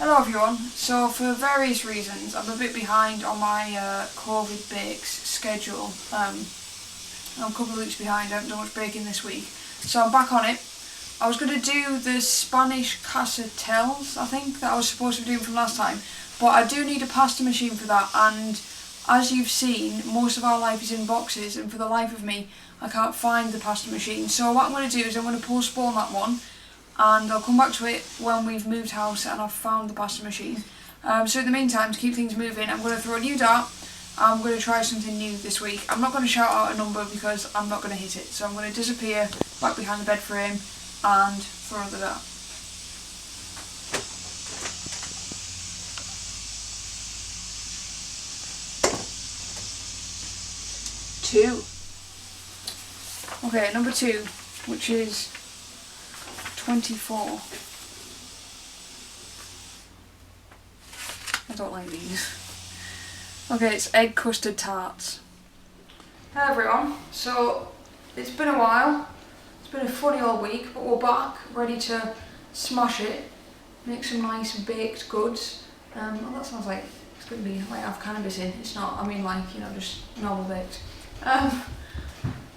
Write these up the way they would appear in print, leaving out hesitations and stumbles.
Hello everyone, so for various reasons I'm a bit behind on my COVID bakes schedule. I'm a couple of weeks behind, I haven't done much baking this week, so I'm back on it. I was going to do the Spanish casatelles, I think, that I was supposed to be doing from last time, but I do need a pasta machine for that, and as you've seen, most of our life is in boxes, and for the life of me I can't find the pasta machine. So what I'm going to do is I'm going to postpone that one, and I'll come back to it when we've moved house and I've found the pasta machine. So in the meantime, to keep things moving, I'm going to throw a new dart. I'm going to try something new this week. I'm not going to shout out a number because I'm not going to hit it. So I'm going to disappear back behind the bed frame and throw the dart. Two. Okay, number 2, which is 24. I don't like these. Okay, it's egg custard tarts. Hey everyone, so it's been a while. It's been a funny old week, but we're back, ready to smash it, make some nice baked goods. Well, that sounds like it's going to be like have cannabis in. It's not. I mean, like, you know, just normal baked.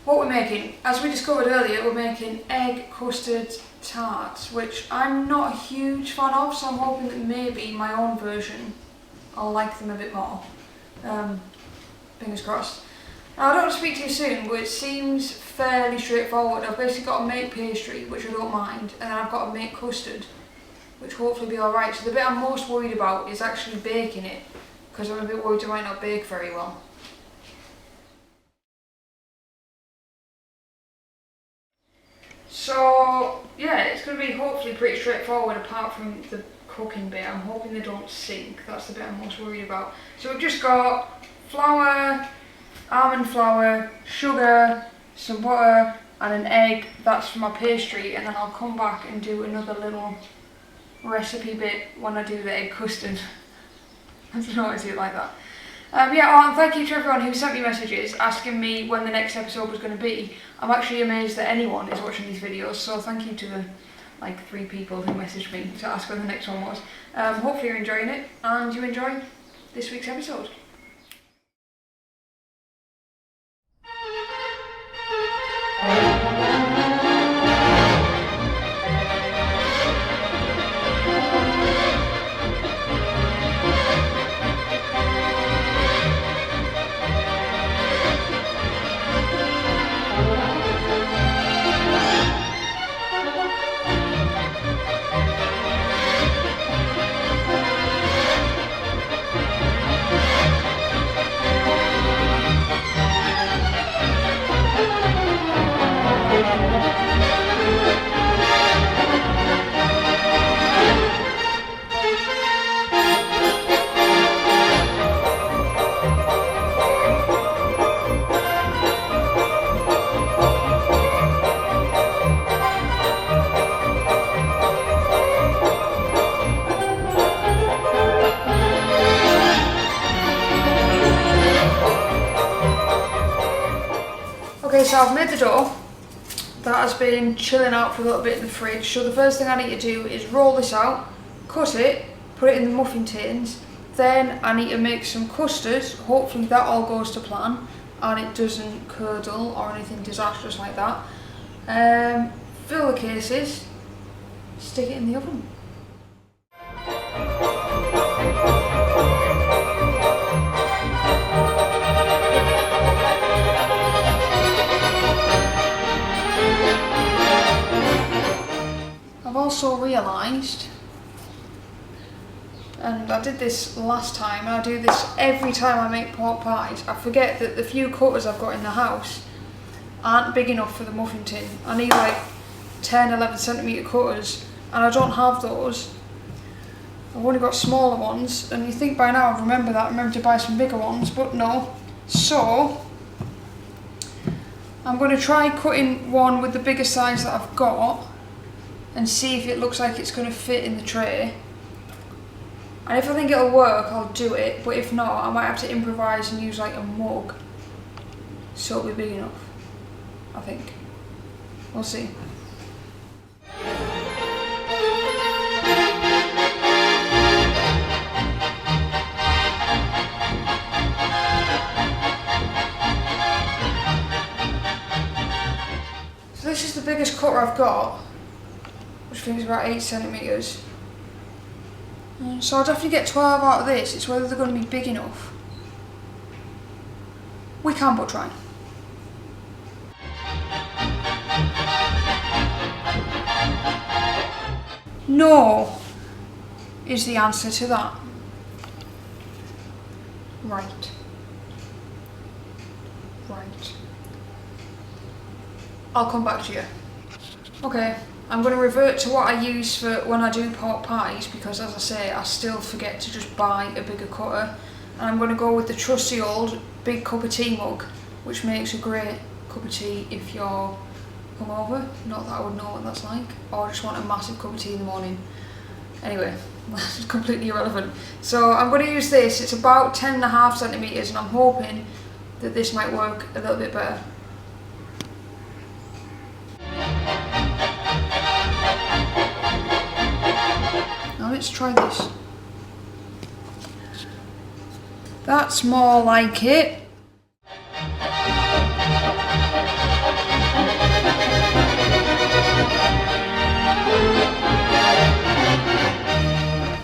What we're making, as we discovered earlier, we're making egg custard tarts, which I'm not a huge fan of, so I'm hoping that maybe my own version, I'll like them a bit more. Fingers crossed. Now, I don't want to speak too soon, but it seems fairly straightforward. I've basically got to make pastry, which I don't mind, and then I've got to make custard, which hopefully be alright. So the bit I'm most worried about is actually baking it, because I'm a bit worried I might not bake very well. So yeah, it's going to be hopefully pretty straightforward apart from the cooking bit. I'm hoping they don't sink, that's the bit I'm most worried about. So we've just got flour, almond flour, sugar, some butter and an egg. That's for my pastry, and then I'll come back and do another little recipe bit when I do the egg custard. I don't know why I do it like that. And thank you to everyone who sent me messages asking me when the next episode was going to be. I'm actually amazed that anyone is watching these videos, so thank you to the 3 people who messaged me to ask when the next one was. Hopefully you're enjoying it and you enjoy this week's episode. Okay, so I've made the dough. That has been chilling out for a little bit in the fridge. So the first thing I need to do is roll this out, cut it, put it in the muffin tins. Then I need to make some custard. Hopefully that all goes to plan and it doesn't curdle or anything disastrous like that. Fill the cases, stick it in the oven. I've also realised, and I did this last time, and I do this every time I make pork pies, I forget that the few cutters I've got in the house aren't big enough for the muffin tin. I need like 10-11cm cutters, and I don't have those. I've only got smaller ones, and you think by now I'd remember that, remember to buy some bigger ones, but no. So I'm going to try cutting one with the bigger size that I've got and see if it looks like it's going to fit in the tray. And if I think it'll work, I'll do it, but if not, I might have to improvise and use like a mug so it'll be big enough, I think. We'll see. biggest cutter I've got, which I think is about 8 centimetres. So I'll definitely get 12 out of this. It's whether they're going to be big enough. We can but try. No is the answer to that. Right. I'll come back to you. Okay, I'm going to revert to what I use for when I do pork pies, because as I say, I still forget to just buy a bigger cutter. And I'm going to go with the trusty old big cup of tea mug, which makes a great cup of tea if you're hungover. Not that I would know what that's like, or just want a massive cup of tea in the morning. Anyway, that's completely irrelevant. So I'm going to use this. It's about 10.5 centimetres, and I'm hoping that this might work a little bit better. Now let's try this. That's more like it.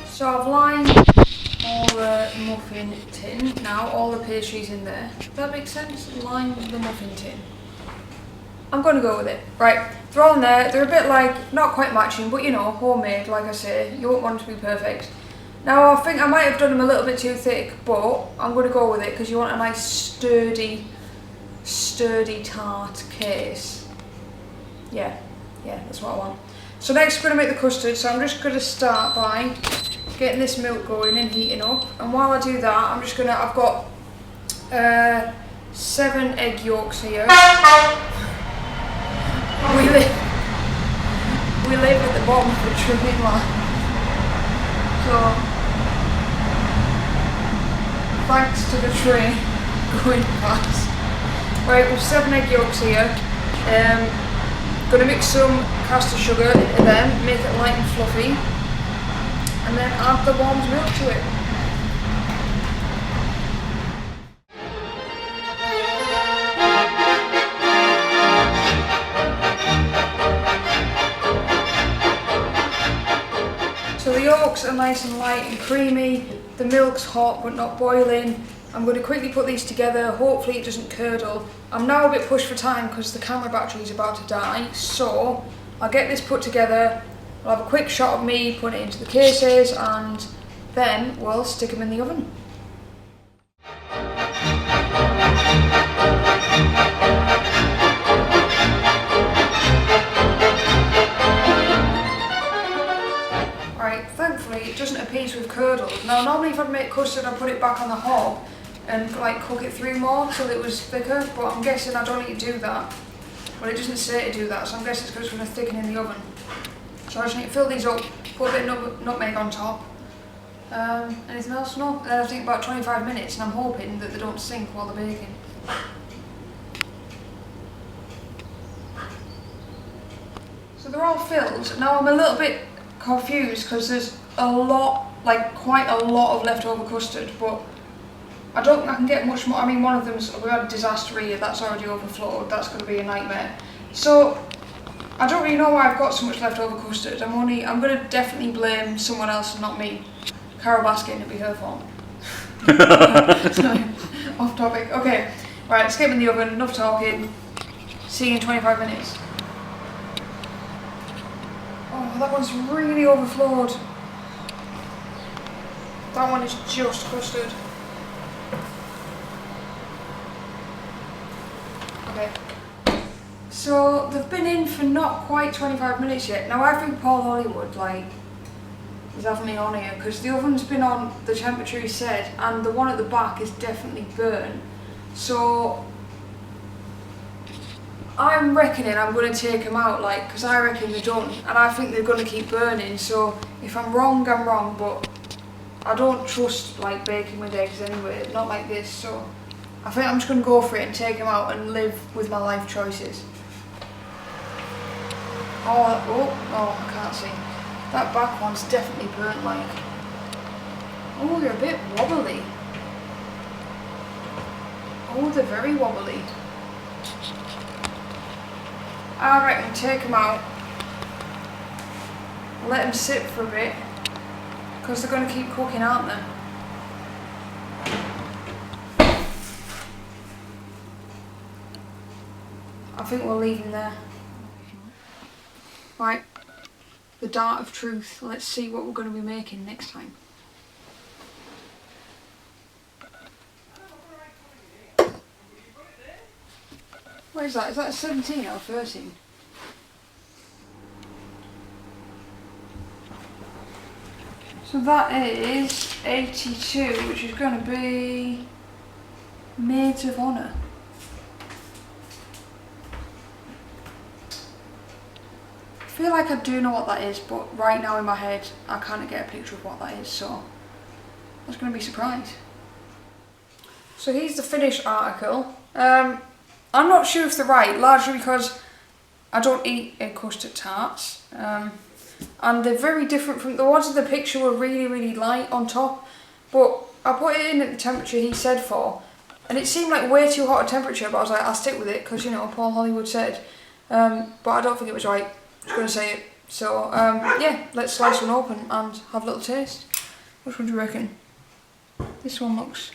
So I've lined all the muffin tin. Now all the pastry's in there. Does that make sense? Line the muffin tin. I'm going to go with it. Right, they're all in there. They're a bit like, not quite matching, but you know, homemade, like I say. You won't want them to be perfect. Now I think I might have done them a little bit too thick, but I'm going to go with it because you want a nice sturdy tart case. Yeah, that's what I want. So next we're going to make the custard, so I'm just going to start by getting this milk going and heating up. And while I do that, I've got 7 egg yolks here. We live at the bottom of the train line. So, thanks to the train going past. Right, we've 7 egg yolks here. Gonna mix some caster sugar into them, make it light and fluffy, and then add the warmed milk to it. So the yolks are nice and light and creamy, the milk's hot but not boiling. I'm going to quickly put these together, hopefully it doesn't curdle. I'm now a bit pushed for time because the camera battery is about to die, so I'll get this put together, I'll have a quick shot of me putting it into the cases, and then we'll stick them in the oven. Thankfully it doesn't appease with curdles. Now normally if I'd make custard I'd put it back on the hob and like cook it through more till it was thicker, but I'm guessing I don't need to do that. Well, it doesn't say to do that, so I'm guessing it's because it's going to thicken in the oven. So I just need to fill these up, put a bit of nutmeg on top. Anything else? No? Then I think about 25 minutes, and I'm hoping that they don't sink while they're baking. So they're all filled. Now I'm a little bit confused because there's a lot, like quite a lot of leftover custard, but I don't think I can get much more. I mean, one of them's, we had a disaster here, that's already overflowed, that's going to be a nightmare. So I don't really know why I've got so much leftover custard. I'm going to definitely blame someone else and not me. Carol Baskin, it'd be her fault. Sorry, off topic. Okay, right, let's get them in the oven, enough talking. See you in 25 minutes. Oh, that one's really overflowed. That one is just custard. Okay. So they've been in for not quite 25 minutes yet. Now I think Paul Hollywood is having me on here because the oven's been on the temperature he said, and the one at the back is definitely burnt. So I'm reckoning I'm going to take them out, because I reckon they're done, and I think they're going to keep burning. So if I'm wrong, I'm wrong, but I don't trust baking with eggs anyway, not like this. So I think I'm just going to go for it and take them out and live with my life choices. Oh, I can't see. That back one's definitely burnt Oh, they're a bit wobbly. Oh, they're very wobbly. I reckon take them out, let them sit for a bit, because they're going to keep cooking, aren't they? I think we'll leave them there. Right, the dart of truth. Let's see what we're going to be making next time. What is that? Is that a 17 or 13? So that is 82, which is going to be Maids of Honour. I feel like I do know what that is, but right now in my head I can't get a picture of what that is, so I was going to be surprised. So here's the finished article. I'm not sure if they're right, largely because I don't eat egg custard tarts. And they're very different from the ones in the picture. Were really light on top, but I put it in at the temperature he said for, and it seemed like way too hot a temperature, but I was like, I'll stick with it because, you know, Paul Hollywood said. But I don't think it was right. I was going to say it. So yeah, let's slice one open and have a little taste. Which one do you reckon? This one looks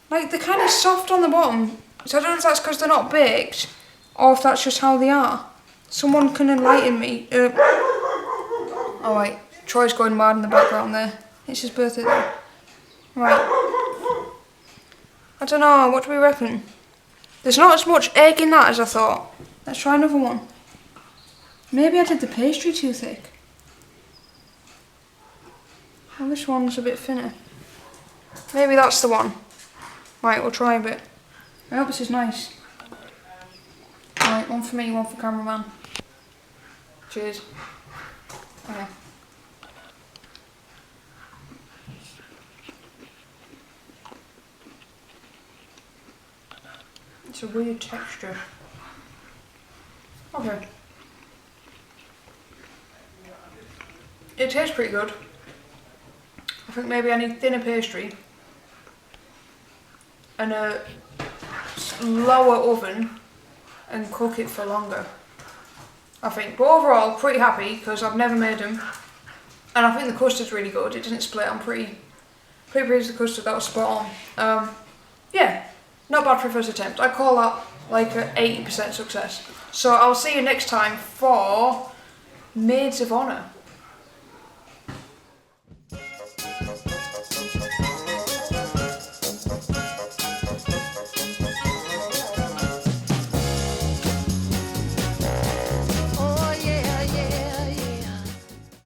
like they're kind of soft on the bottom, so I don't know if that's because they're not baked or if that's just how they are. Someone can enlighten me. Oh wait, Troy's going mad in the background there. It's his birthday though. Right. I don't know, what do we reckon? There's not as much egg in that as I thought. Let's try another one. Maybe I did the pastry too thick. Well, this one's a bit thinner. Maybe that's the one. Right, we'll try a bit. I hope this is nice. Right, one for me, one for cameraman. Cheers. Okay. It's a weird texture. Okay. It tastes pretty good. I think maybe I need thinner pastry and a lower oven and cook it for longer, I think. But overall, pretty happy because I've never made them, and I think the custard's really good. It didn't split. I'm pretty pleased with the custard. That was spot on. Yeah, not bad for a first attempt. I call that like an 80% success. So I'll see you next time for Maids of Honour.